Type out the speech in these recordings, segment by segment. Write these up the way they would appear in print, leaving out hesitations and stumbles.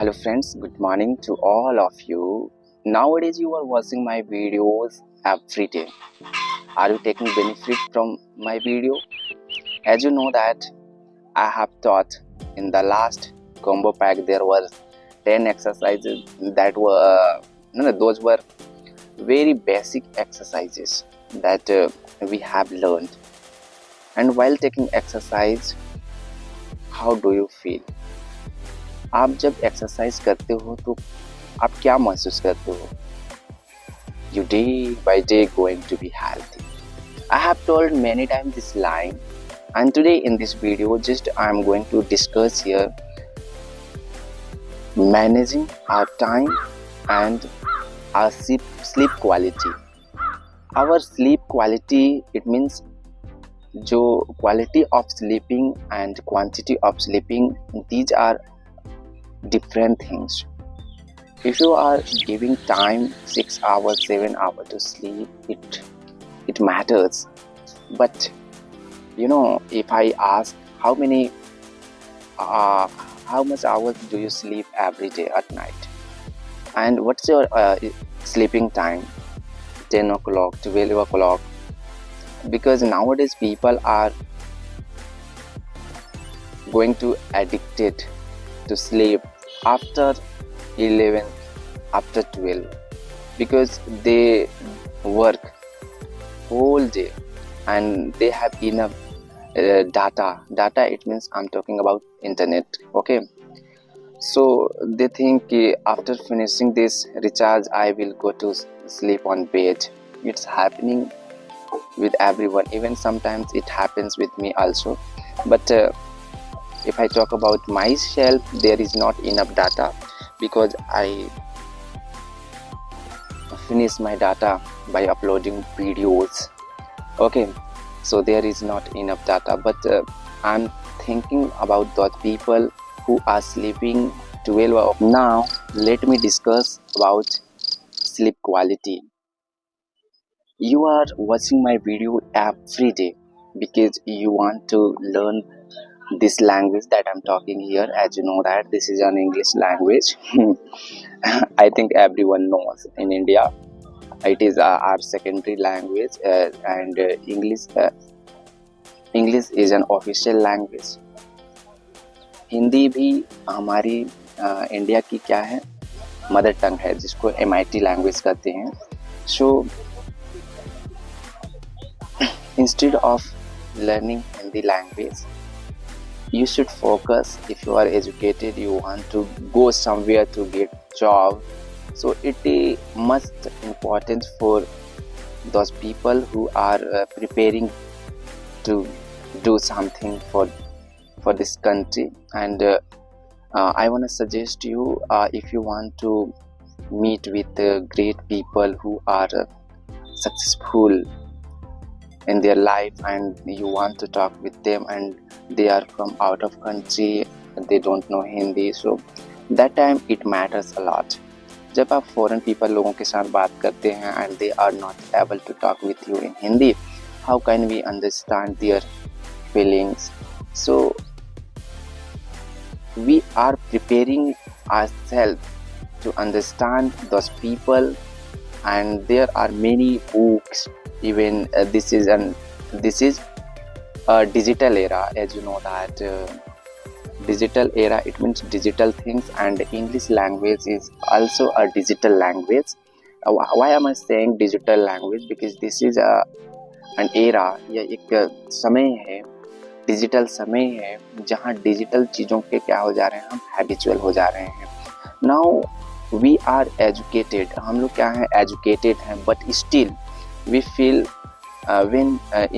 Hello friends, good morning to all of you. Nowadays you are watching my videos every day. Are you taking benefit from my video? As you know that I have taught in the last combo pack there were 10 exercises that were those were very basic exercises that we have learned. And while taking exercise, how do you feel? आप जब exercise करते हो तो आप क्या महसूस करते हो? You day by day going to be healthy. I have told many times this line, and today in this video just I am going to discuss here managing our time and our sleep quality. Our sleep quality, it means जो quality of sleeping and quantity of sleeping, these are different things. If you are giving time 6 hours 7 hours to sleep, it matters. But if I ask how much hours do you sleep every day at night, and what's your sleeping time, 10 o'clock 12 o'clock, because nowadays people are going to addicted to sleep after 11, after 12, because they work whole day and they have enough data. It means I'm talking about internet. Okay, so they think after finishing this recharge I will go to sleep on bed. It's happening with everyone, even sometimes it happens with me also. But if I talk about myself, there is not enough data because I finish my data by uploading videos. Okay, so there is not enough data, but I'm thinking about those people who are sleeping 12 hours. Now let me discuss about sleep quality. You are watching my video every day because you want to learn this language that I'm talking here. As you know that this is an English language. I think everyone knows in India it is our secondary language, and English is an official language. Hindi भी हमारी India की क्या है, mother tongue है, जिसको MIT language कहते हैं. सो instead of learning Hindi language, you should focus. If you are educated, you want to go somewhere to get job, so it is much important for those people who are preparing to do something for this country. And I want to suggest you, if you want to meet with great people who are successful in their life and you want to talk with them and they are from out of country, they don't know Hindi, so that time it matters a lot. जब आप foreign people लोगों के साथ बात करते हैं and they are not able to talk with you in Hindi, how can we understand their feelings? So we are preparing ourselves to understand those people, and there are many books. Even this is a digital era. As you know that digital era, it means digital things, and English language is also a digital language. Why am I saying digital language? Because this is an era, या एक समय है, digital समय है, जहाँ digital चीज़ों के क्या हो जा रहे हैं, हम हैबिचुअल हो जा रहे हैं. नाउ वी आर एजुकेटेड, हम लोग क्या हैं, एजुकेटेड हैं, but still we feel when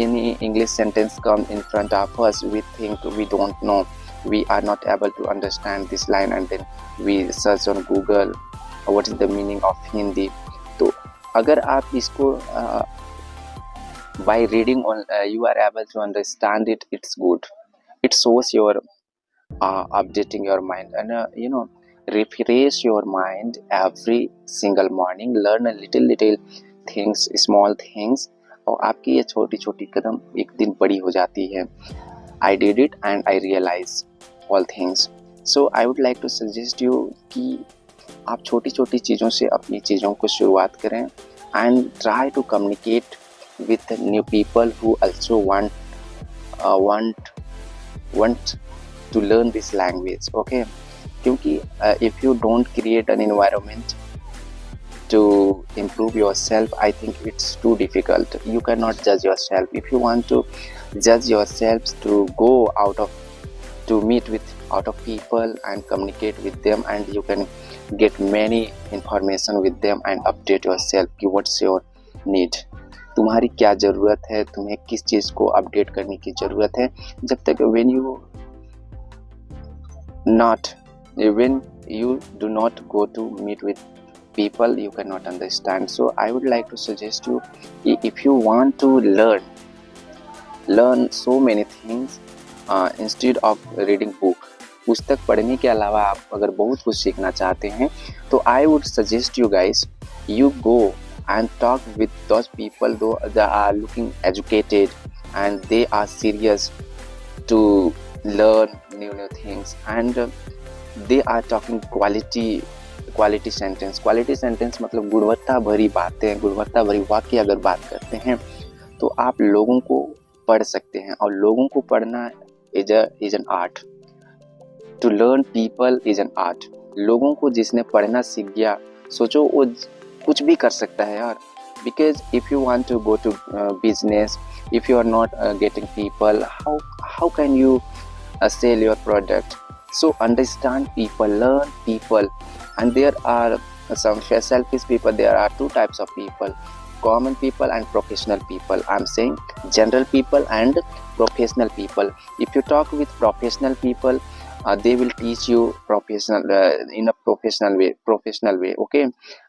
any English sentence come in front of us, we think we don't know, we are not able to understand this line, and then we search on Google what is the meaning of Hindi. तो अगर आप इसको by reading on you are able to understand it, it's good. It shows your updating your mind, and refresh your mind every single morning. Learn a little things, small things, और आपकी ये छोटी छोटी कदम एक दिन बड़ी हो जाती है. I did it and I realized all things. So I would like to suggest you कि आप छोटी छोटी चीज़ों से अपनी चीज़ों को शुरुआत करें and try to communicate with new people who also want to learn this language. Okay, क्योंकि if you don't create an environment to improve yourself, I think it's too difficult. You cannot judge yourself. If you want to judge yourselves, to go to meet with out of people and communicate with them, and you can get many information with them and update yourself कि what's your need, तुम्हारी क्या ज़रूरत है, तुम्हें किस चीज़ को update करने की ज़रूरत है. जब तक when you do not go to meet with people, you cannot understand. So I would like to suggest you, if you want to learn so many things, instead of reading book, पुस्तक पढ़ने के अलावा आप अगर बहुत कुछ सीखना चाहते हैं तो I would suggest you guys, you go and talk with those people that are looking educated and they are serious to learn new things, and they are talking quality sentence. Quality sentence मतलब गुणवत्ता भरी बातें, गुणवत्ता भरी वाक्य अगर बात करते हैं तो आप लोगों को पढ़ सकते हैं. और लोगों को पढ़ना is an art. To learn people is an art. लोगों को जिसने पढ़ना सीख गया, सोचो वो कुछ भी कर सकता है यार. Because if you want to go to business, if you are not getting people, how can you sell your product? So understand people, learn people, and there are some selfish people. There are two types of people: common people and professional people. I'm saying general people and professional people. If you talk with professional people, they will teach you in a professional way. Okay,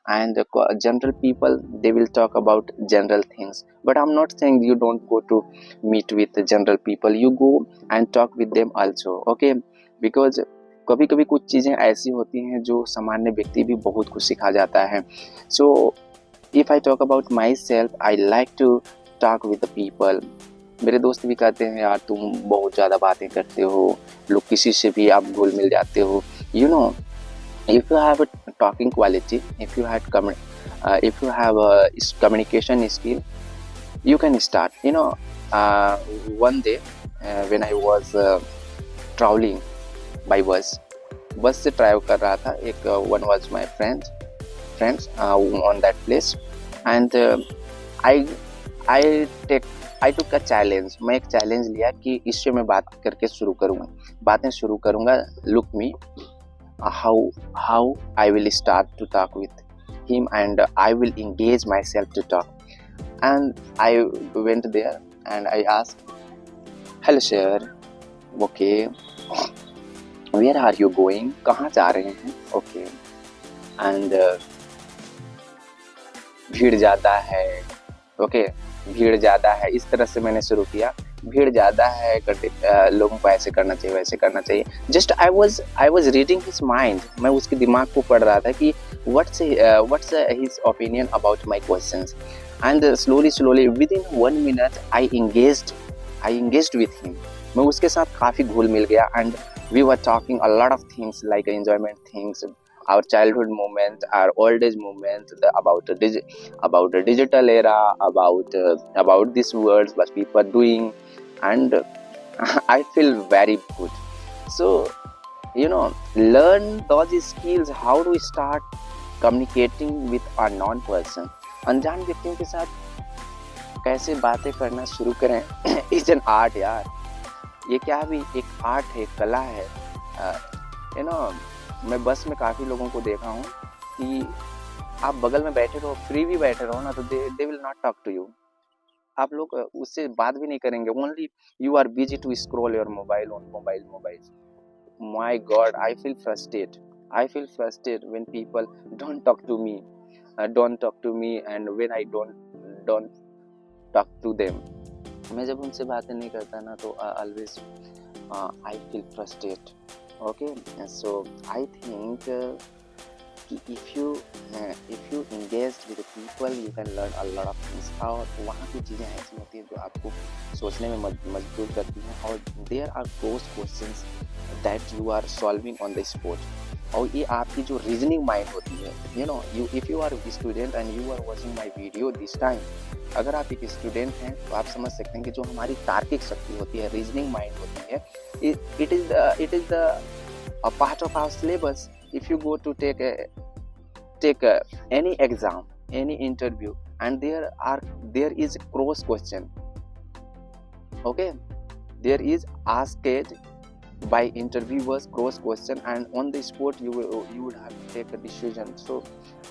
and general people, they will talk about general things. But I'm not saying you don't go to meet with the general people. You go and talk with them also. Okay, because कभी कभी कुछ चीज़ें ऐसी होती हैं जो सामान्य व्यक्ति भी बहुत कुछ सिखा जाता है. So if I talk about myself, I like to talk with the people. मेरे दोस्त भी कहते हैं यार तुम बहुत ज़्यादा बातें करते हो, लोग किसी से भी आप घुल मिल जाते हो. You know, if you have a talking quality, if you have communication skill, you can start. One day when I was traveling by bus से ट्रैवल कर रहा था, एक one was my friends on that place, and I took a challenge. मैं एक challenge लिया कि इससे मैं बात करके बातें शुरू करूँगा. Look me, how I will start to talk with him, and I will engage myself to talk. And I went there and I asked, hello sir, okay, where are you going? कहाँ जा रहे हैं? Okay, and भीड़ ज़्यादा है. Okay, भीड़ ज़्यादा है. इस तरह से मैंने शुरू किया. भीड़ ज़्यादा है, लोगों को ऐसे करना चाहिए, वैसे करना चाहिए. Just I was reading his mind. मैं उसके दिमाग को पढ़ रहा था कि what's his opinion about my questions. And slowly with in 1 minute I engaged with him. मैं उसके साथ काफ़ी घुल मिल गया. And we were talking a lot of things like enjoyment things, our childhood moment, our old age moment, about the digital era, about these words what people are doing, and I feel very good. So learn those skills, how to start communicating with a non person. अनजान व्यक्तियों के साथ कैसे बातें करना शुरू करें is an art यार. ये क्या भी एक आर्ट है, कला है. मैं बस में काफ़ी लोगों को देखा हूँ कि आप बगल में बैठे रहो, फ्री भी बैठे रहो ना, तो they will not talk to you. आप लोग उससे बात भी नहीं करेंगे. Only you are busy to scroll your mobile on mobile. My god, I feel frustrated when people don't talk to me and when I don't talk to them. मैं जब उनसे बातें नहीं करता ना तो always I feel frustrated. Okay, so I think if you engage with the people, you can learn a lot of things. और वहाँ की चीज़ें ऐसी होती हैं जो आपको सोचने में मजबूर करती हैं. और there are those questions that you are solving on the spot, और ये आपकी जो रीजनिंग माइंड होती है, you if you are student and you are watching my video this time, अगर आप एक स्टूडेंट हैं तो आप समझ सकते हैं कि जो हमारी तार्किक शक्ति होती है, रीजनिंग माइंड होती है, it is the a part of our syllabus. If you go to take any exam, any interview, and there is a cross question, okay, there is asked by interviewers cross question, and on the spot you would have to take a decision. So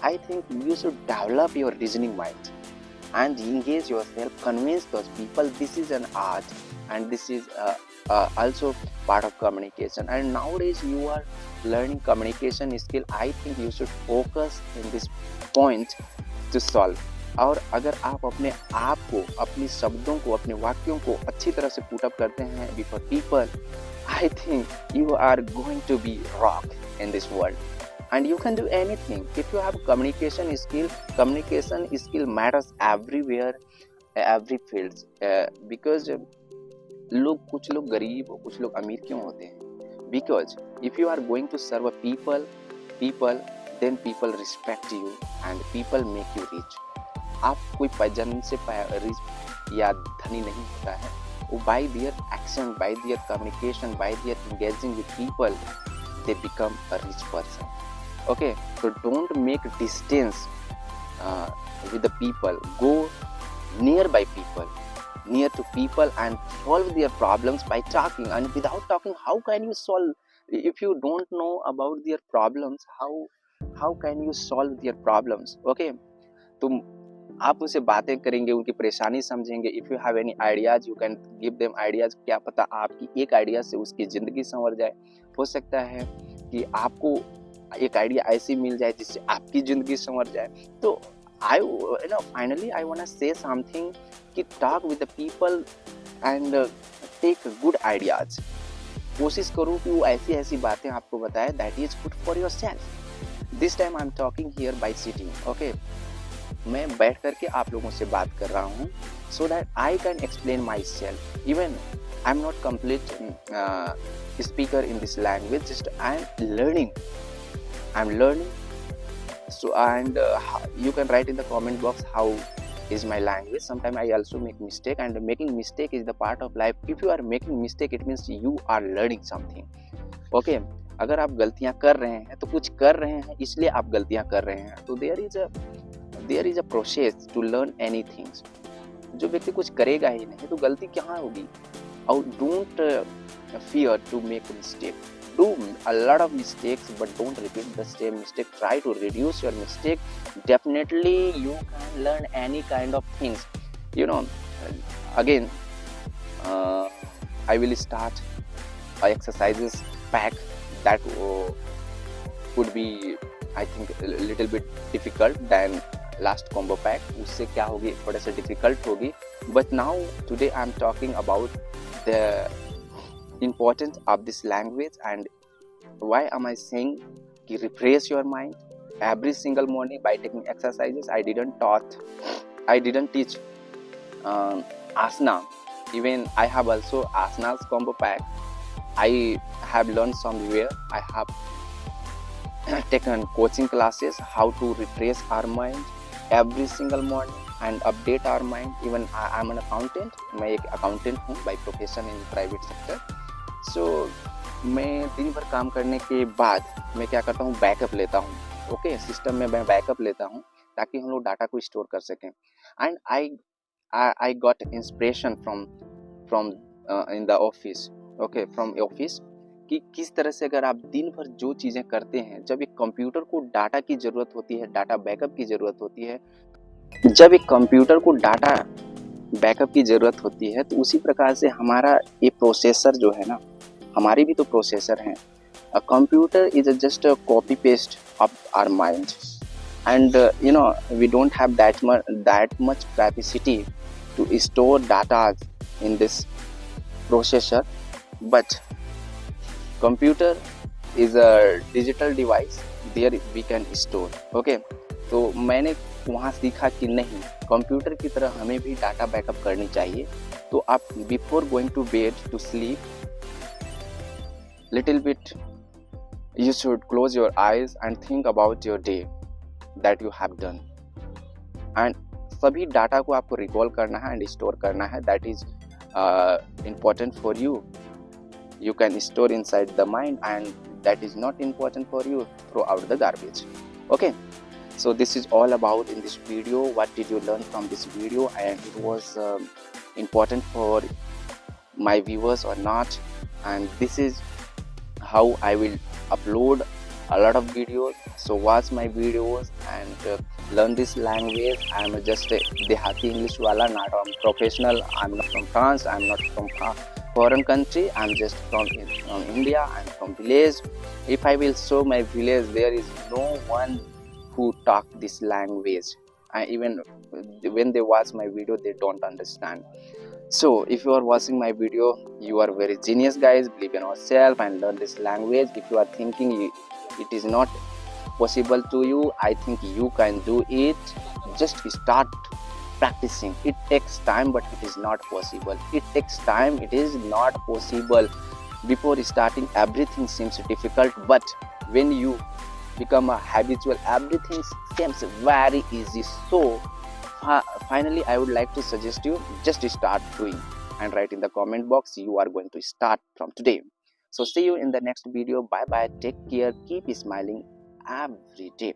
I think you should develop your reasoning mind and engage yourself, convince those people this is an art and this is also part of communication. And nowadays you are learning communication skill. I think you should focus in this point to solve. और अगर आप अपने आप को, अपने शब्दों को, अपने वाक्यों को अच्छी तरह से पुट अप करते हैं before people, I think you are going to be rock in this world. And you can do anything if you have communication skill matters everywhere, every fields, because कुछ लोग गरीब और कुछ लोग अमीर क्यों होते हैं? Because if you are going to serve a people, then people respect you and people make you rich. आप कोई जन्म से रिच या धनी नहीं होता है, वो by their action, by their communication, by their engaging with people, they become a rich person. Okay, so don't make distance with the people. Go near to people and solve their problems by talking. And without talking, how can you solve? If you don't know about their problems, how can you solve their problems? Okay, तुम आप उनसे बातें करेंगे, उनकी परेशानी समझेंगे. If you have any ideas you can give them ideas. क्या पता आपकी एक आइडिया से उसकी जिंदगी संवर जाए. हो सकता है कि आपको एक आइडिया ऐसी मिल जाए जिससे आपकी जिंदगी संवर जाए. तो finally I want to say something कि talk with the people and take good ideas. कोशिश करो कि वो ऐसी बातें आपको बताए that is good for yourself. This time I'm talking here by sitting. Okay, मैं बैठ करके आप लोगों से बात कर रहा हूँ so that I can explain myself. Even I'm not complete speaker in this language, just I'm learning. So and you can write in the comment box how is my language. Sometimes I also make mistake, and making mistake is the part of life. If you are making mistake, it means you are learning something. Okay, अगर आप गलतियां कर रहे हैं तो कुछ कर रहे हैं, इसलिए आप गलतियां कर रहे हैं. तो there is a process to learn anything. जो व्यक्ति कुछ करेगा ही नहीं तो गलती कहाँ होगी? और don't fear to make a mistake. Do a lot of mistakes, but don't repeat the same mistake. Try to reduce your mistake. Definitely you can learn any kind of things. Again I will start exercises pack that could be, I think, a little bit difficult than last combo pack. उससे क्या होगी, थोड़ा सा difficult होगी. But now today I'm talking about the importance of this language. And why am I saying कि refresh your mind every single morning by taking exercises. I didn't teach asana. Even I have also asanas combo pack. I have learned somewhere. I have taken coaching classes how to refresh our mind every single morning and update our mind. Even I am an accountant. मैं एक accountant हूँ by profession in private sector. So मैं दिन भर काम करने के बाद मैं क्या करता हूँ, बैकअप लेता हूँ. ओके, सिस्टम में मैं बैकअप लेता हूँ ताकि हम लोग डाटा को स्टोर कर सकें. And I got inspiration from in the office. Okay, from office कि किस तरह से अगर आप दिन भर जो चीज़ें करते हैं, जब एक कंप्यूटर को डाटा की ज़रूरत होती है, डाटा बैकअप की ज़रूरत होती है, जब एक कंप्यूटर को डाटा बैकअप की ज़रूरत होती है, तो उसी प्रकार से हमारा ये प्रोसेसर जो है ना, हमारी भी तो प्रोसेसर हैं. A computer is just a copy paste of our mind, and we don't have that much capacity to store data in this processor. But computer is a digital device, there we can store. Okay, तो मैंने वहाँ सीखा कि नहीं, computer की तरह हमें भी डाटा बैकअप करनी चाहिए. तो आप before going to bed to sleep, little bit you should close your eyes and think about your day that you have done, and सभी डाटा को आपको रिकॉल करना है एंड स्टोर करना है. That is important for you. You can store inside the mind, and that is not important for you, throw out the garbage. Okay, so this is all about in this video. What did you learn from this video, and it was important for my viewers or not? And this is how I will upload a lot of videos. So watch my videos and learn this language. I'm just a dehati English wala, not a professional. I'm not from France, I'm not from foreign country, I'm just from India. I'm from village. If I will show my village, there is no one who talk this language. Even when they watch my video, they don't understand. So if you are watching my video, you are very genius guys. Believe in yourself and learn this language. If you are thinking it is not possible to you, I think you can do it. Just start practicing. It takes time, but it is not possible. It takes time, it is not possible. Before starting, everything seems difficult, but when you become a habitual, everything seems very easy. So finally, I would like to suggest you just start doing and write in the comment box you are going to start from today. So see you in the next video. Bye bye, take care, keep smiling every day.